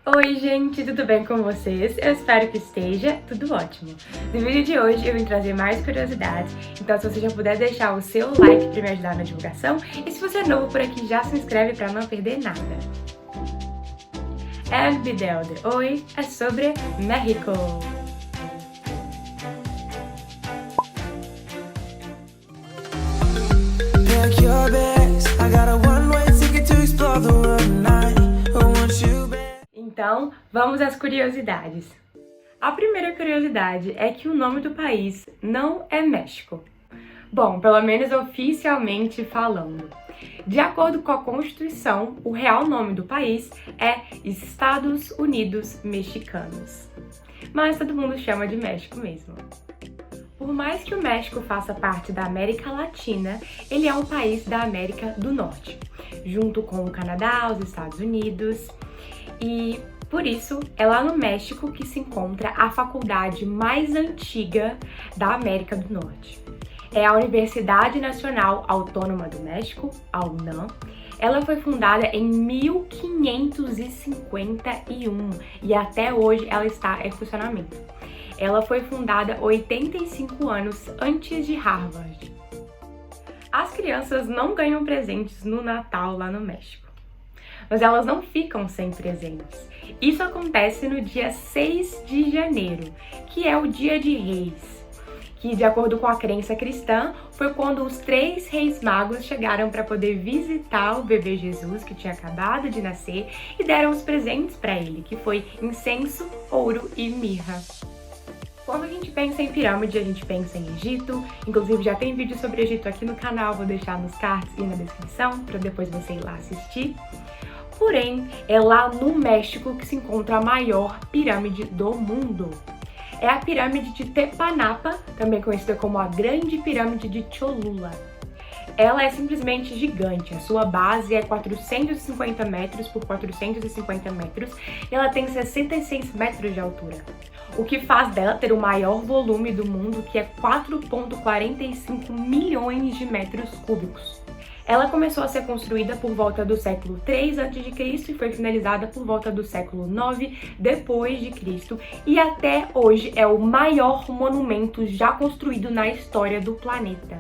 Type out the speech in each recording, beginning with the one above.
Oi gente, tudo bem com vocês? Eu espero que esteja tudo ótimo. No vídeo de hoje eu vim trazer mais curiosidades, então se você já puder deixar o seu like para me ajudar na divulgação, e se você é novo por aqui já se inscreve para não perder nada. El video de hoje é sobre México. Então, vamos às curiosidades. A primeira curiosidade é que o nome do país não é México. Bom, pelo menos oficialmente falando. De acordo com a Constituição, o real nome do país é Estados Unidos Mexicanos. Mas todo mundo chama de México mesmo. Por mais que o México faça parte da América Latina, ele é um país da América do Norte, junto com o Canadá, os Estados Unidos, e por isso é lá no México que se encontra a faculdade mais antiga da América do Norte. É a Universidade Nacional Autônoma do México, a UNAM. Ela foi fundada em 1551 e até hoje ela está em funcionamento. Ela foi fundada 85 anos antes de Harvard. As crianças não ganham presentes no Natal lá no México, mas elas não ficam sem presentes. Isso acontece no dia 6 de janeiro, que é o Dia de Reis, que, de acordo com a crença cristã, foi quando os 3 reis magos chegaram para poder visitar o bebê Jesus, que tinha acabado de nascer, e deram os presentes para ele, que foi incenso, ouro e mirra. Quando a gente pensa em pirâmide, a gente pensa em Egito. Inclusive já tem vídeo sobre Egito aqui no canal, vou deixar nos cards e na descrição para depois você ir lá assistir. Porém, é lá no México que se encontra a maior pirâmide do mundo. É a pirâmide de Tepanapa, também conhecida como a Grande Pirâmide de Cholula. Ela é simplesmente gigante, a sua base é 450 metros por 450 metros e ela tem 66 metros de altura. O que faz dela ter o maior volume do mundo, que é 4,45 milhões de metros cúbicos. Ela começou a ser construída por volta do século 3 a.C. e foi finalizada por volta do século 9 depois de Cristo, e até hoje é o maior monumento já construído na história do planeta.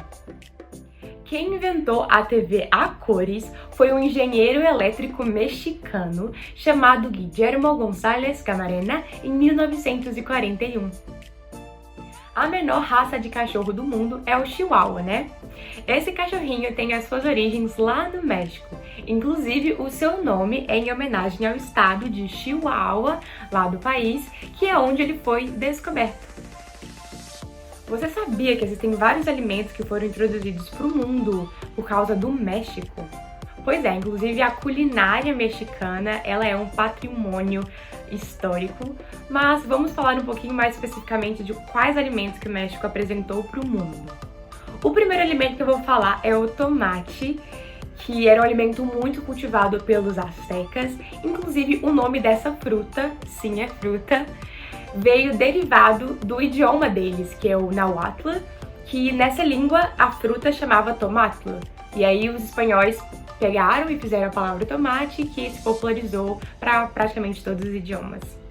Quem inventou a TV a cores foi um engenheiro elétrico mexicano chamado Guillermo González Camarena em 1941. A menor raça de cachorro do mundo é o Chihuahua, né? Esse cachorrinho tem as suas origens lá no México. Inclusive, o seu nome é em homenagem ao estado de Chihuahua, lá do país, que é onde ele foi descoberto. Você sabia que existem vários alimentos que foram introduzidos para o mundo por causa do México? Pois é, inclusive a culinária mexicana, ela é um patrimônio histórico, mas vamos falar um pouquinho mais especificamente de quais alimentos que o México apresentou para o mundo. O primeiro alimento que eu vou falar é o tomate, que era um alimento muito cultivado pelos astecas. Inclusive o nome dessa fruta, sim, é fruta, veio derivado do idioma deles, que é o Nahuatl, que nessa língua a fruta chamava tomatl. E aí os espanhóis pegaram e fizeram a palavra tomate, que se popularizou para praticamente todos os idiomas.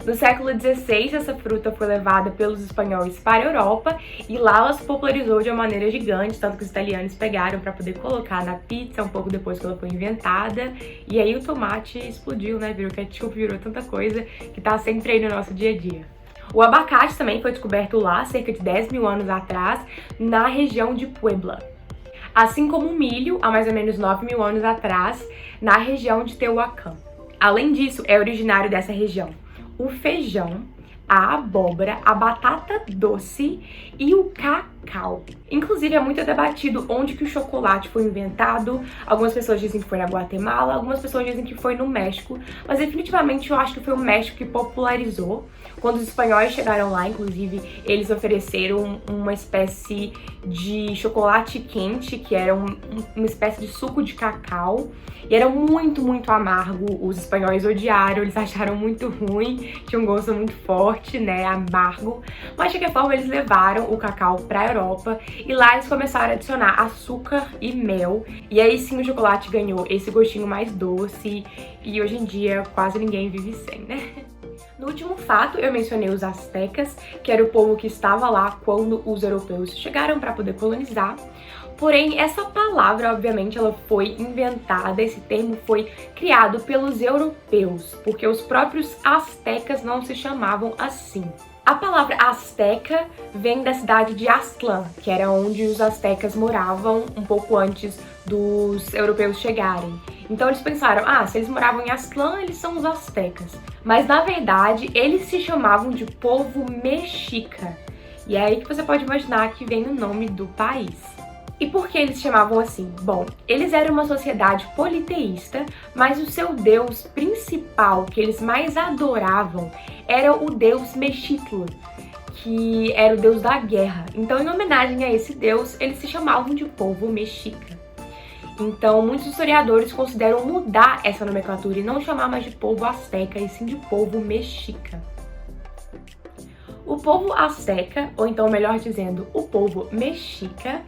No século XVI, essa fruta foi levada pelos espanhóis para a Europa e lá ela se popularizou de uma maneira gigante, tanto que os italianos pegaram para poder colocar na pizza um pouco depois que ela foi inventada. E aí o tomate explodiu, né? Virou ketchup, virou tanta coisa que tá sempre aí no nosso dia a dia. O abacate também foi descoberto lá, cerca de 10 mil anos atrás, na região de Puebla. Assim como o milho, há mais ou menos 9 mil anos atrás, na região de Tehuacán. Além disso, é originário dessa região o feijão, a abóbora, a batata doce e o cacau. Inclusive é muito debatido onde que o chocolate foi inventado. Algumas pessoas dizem que foi na Guatemala, algumas pessoas dizem que foi no México, mas definitivamente eu acho que foi o México que popularizou. Quando os espanhóis chegaram lá, inclusive, eles ofereceram uma espécie de chocolate quente, que era uma espécie de suco de cacau, e era muito, muito amargo. Os espanhóis odiaram, eles acharam muito ruim, tinha um gosto muito forte. forte, né, amargo, mas de qualquer forma eles levaram o cacau pra Europa e lá eles começaram a adicionar açúcar e mel, e aí sim o chocolate ganhou esse gostinho mais doce e hoje em dia quase ninguém vive sem, né? No último fato, eu mencionei os astecas, que era o povo que estava lá quando os europeus chegaram para poder colonizar. Porém, essa palavra, obviamente, ela foi inventada, esse termo foi criado pelos europeus, porque os próprios astecas não se chamavam assim. A palavra asteca vem da cidade de Aztlán, que era onde os astecas moravam um pouco antes dos europeus chegarem. Então eles pensaram, se eles moravam em Aztlán, eles são os astecas. Mas na verdade, eles se chamavam de povo mexica. E é aí que você pode imaginar que vem o nome do país. E por que eles chamavam assim? Bom, eles eram uma sociedade politeísta, mas o seu deus principal, que eles mais adoravam, era o deus Mexitl, que era o deus da guerra. Então, em homenagem a esse deus, eles se chamavam de povo mexica. Então, muitos historiadores consideram mudar essa nomenclatura e não chamar mais de povo asteca, e sim de povo mexica. O povo asteca, ou então melhor dizendo, o povo mexica,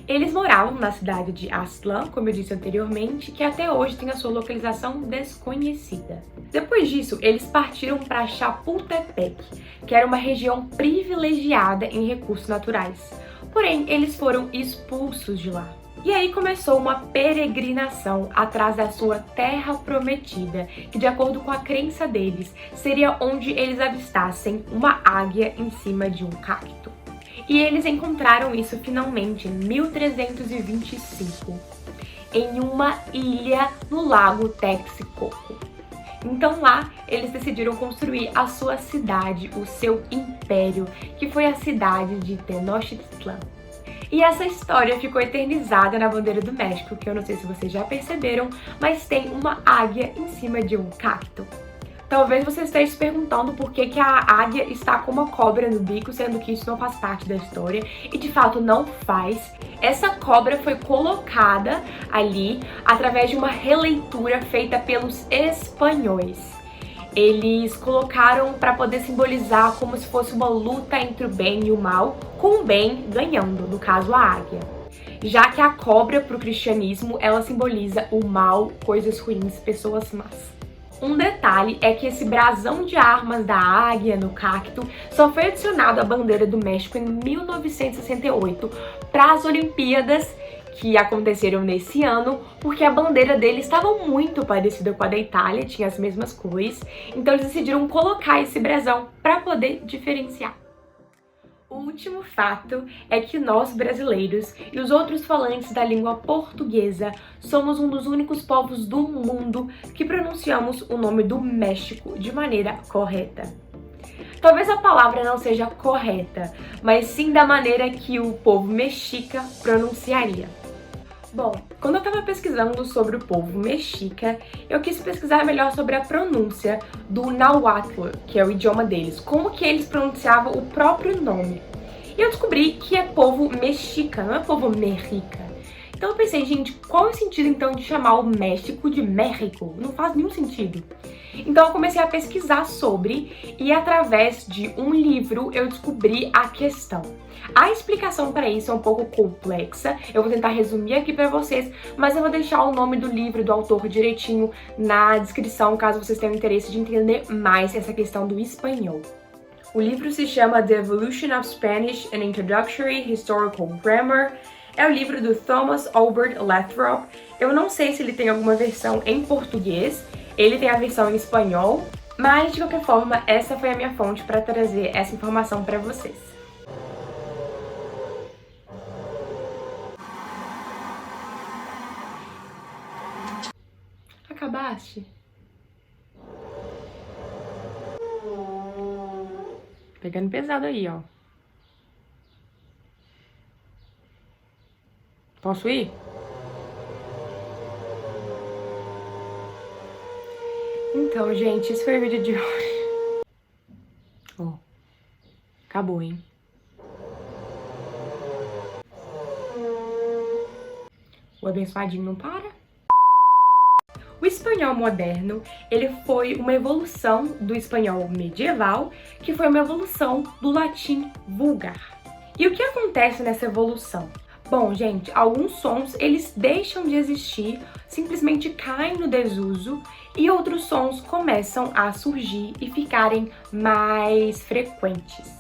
eles moravam na cidade de Aztlán, como eu disse anteriormente, que até hoje tem a sua localização desconhecida. Depois disso, eles partiram para Chapultepec, que era uma região privilegiada em recursos naturais. Porém, eles foram expulsos de lá. E aí começou uma peregrinação atrás da sua terra prometida, que de acordo com a crença deles, seria onde eles avistassem uma águia em cima de um cacto. E eles encontraram isso finalmente em 1325, em uma ilha no lago Texcoco. Então lá eles decidiram construir a sua cidade, o seu império, que foi a cidade de Tenochtitlan. E essa história ficou eternizada na bandeira do México, que eu não sei se vocês já perceberam, mas tem uma águia em cima de um cacto. Talvez você esteja se perguntando por que a águia está com uma cobra no bico, sendo que isso não faz parte da história, e de fato não faz. Essa cobra foi colocada ali através de uma releitura feita pelos espanhóis. Eles colocaram para poder simbolizar como se fosse uma luta entre o bem e o mal, com o bem ganhando, no caso a águia. Já que a cobra para o cristianismo, ela simboliza o mal, coisas ruins, pessoas más. Um detalhe é que esse brasão de armas da águia no cacto só foi adicionado à bandeira do México em 1968 para as Olimpíadas que aconteceram nesse ano, porque a bandeira dele estava muito parecida com a da Itália, tinha as mesmas cores, então eles decidiram colocar esse brasão para poder diferenciar. O último fato é que nós, brasileiros, e os outros falantes da língua portuguesa, somos um dos únicos povos do mundo que pronunciamos o nome do México de maneira correta. Talvez a palavra não seja correta, mas sim da maneira que o povo mexica pronunciaria. Bom, quando eu estava pesquisando sobre o povo mexica, eu quis pesquisar melhor sobre a pronúncia do náhuatl, que é o idioma deles, como que eles pronunciavam o próprio nome. E eu descobri que é povo mexica, não é povo mexica. Então eu pensei, gente, qual é o sentido então de chamar o México de México? Não faz nenhum sentido. Então eu comecei a pesquisar sobre e através de um livro eu descobri a questão. A explicação para isso é um pouco complexa, eu vou tentar resumir aqui para vocês, mas eu vou deixar o nome do livro, do autor direitinho na descrição, caso vocês tenham interesse de entender mais essa questão do espanhol. O livro se chama The Evolution of Spanish, an Introductory Historical Grammar. É o livro do Thomas Albert Lathrop. Eu não sei se ele tem alguma versão em português, ele tem a versão em espanhol, mas de qualquer forma, essa foi a minha fonte para trazer essa informação para vocês. Acabaste? Pegando pesado aí, ó. Posso ir? Então, gente, esse foi o vídeo de hoje. Ó, acabou, hein? O abençoadinho não para. O espanhol moderno, ele foi uma evolução do espanhol medieval, que foi uma evolução do latim vulgar. E o que acontece nessa evolução? Bom, gente, alguns sons, eles deixam de existir, simplesmente caem no desuso, e outros sons começam a surgir e ficarem mais frequentes.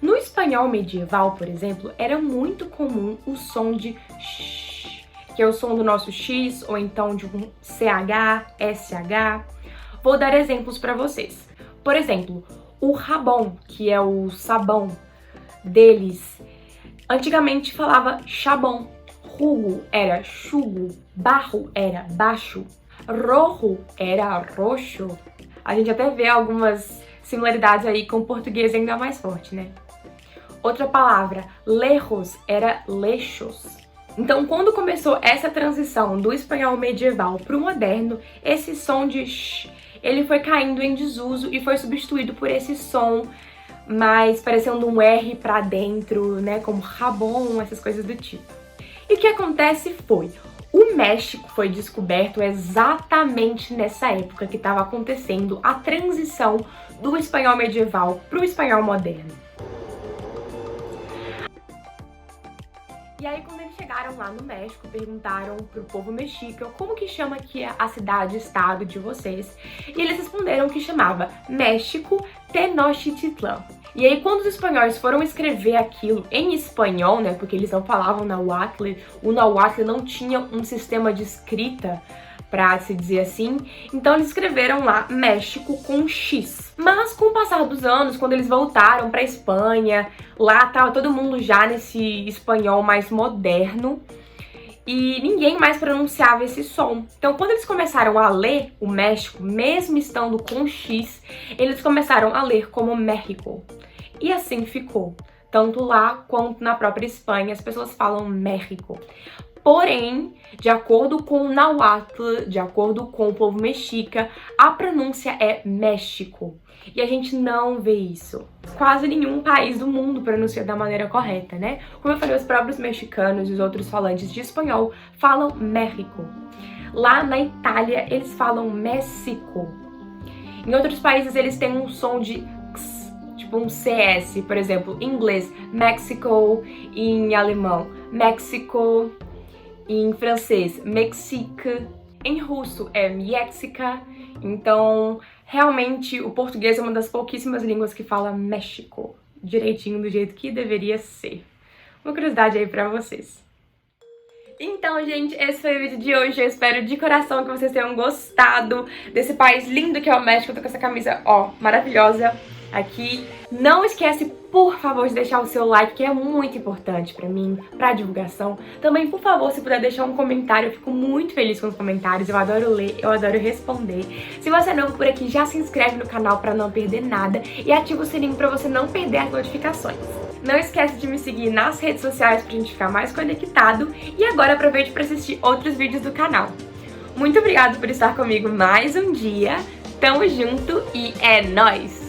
No espanhol medieval, por exemplo, era muito comum o som de sh, que é o som do nosso X, ou então de um CH, SH. Vou dar exemplos para vocês. Por exemplo, o rabão, que é o sabão deles, antigamente falava chabão, jugo era chugo, barro era baixo, rojo era roxo. A gente até vê algumas similaridades aí com o português ainda mais forte, né? Outra palavra, lejos era lechos. Então, quando começou essa transição do espanhol medieval para o moderno, esse som de sh, ele foi caindo em desuso e foi substituído por esse som mais parecendo um R para dentro, né, como rabon, essas coisas do tipo. E o que acontece foi, o México foi descoberto exatamente nessa época que estava acontecendo a transição do espanhol medieval para o espanhol moderno. E aí, quando eles chegaram lá no México, perguntaram pro povo mexica como que chama aqui a cidade-estado de vocês. E eles responderam que chamava México Tenochtitlan. E aí, quando os espanhóis foram escrever aquilo em espanhol, né, porque eles não falavam nahuatl, o nahuatl não tinha um sistema de escrita, pra se dizer assim, então eles escreveram lá México com X. Mas com o passar dos anos, quando eles voltaram pra Espanha, lá tava todo mundo já nesse espanhol mais moderno e ninguém mais pronunciava esse som. Então, quando eles começaram a ler o México, mesmo estando com X, eles começaram a ler como México. E assim ficou. Tanto lá quanto na própria Espanha, as pessoas falam México. Porém, de acordo com o nahuatl, de acordo com o povo mexica, a pronúncia é México. E a gente não vê isso. Quase nenhum país do mundo pronuncia da maneira correta, né? Como eu falei, os próprios mexicanos e os outros falantes de espanhol falam México. Lá na Itália, eles falam México. Em outros países, eles têm um som de x, tipo um CS, por exemplo, em inglês, Mexico, em alemão, México. Em francês, Mexique. Em russo é Miexica. Então, realmente, o português é uma das pouquíssimas línguas que fala México direitinho, do jeito que deveria ser. Uma curiosidade aí pra vocês. Então, gente, esse foi o vídeo de hoje. Eu espero de coração que vocês tenham gostado desse país lindo que é o México. Eu tô com essa camisa, ó, maravilhosa aqui. Não esquece, por favor, de deixar o seu like, que é muito importante pra mim, pra divulgação. Também, por favor, se puder deixar um comentário, eu fico muito feliz com os comentários. Eu adoro ler, eu adoro responder. Se você é novo por aqui, já se inscreve no canal pra não perder nada e ativa o sininho pra você não perder as notificações. Não esquece de me seguir nas redes sociais pra gente ficar mais conectado. E agora aproveite pra assistir outros vídeos do canal. Muito obrigada por estar comigo mais um dia. Tamo junto e é nóis!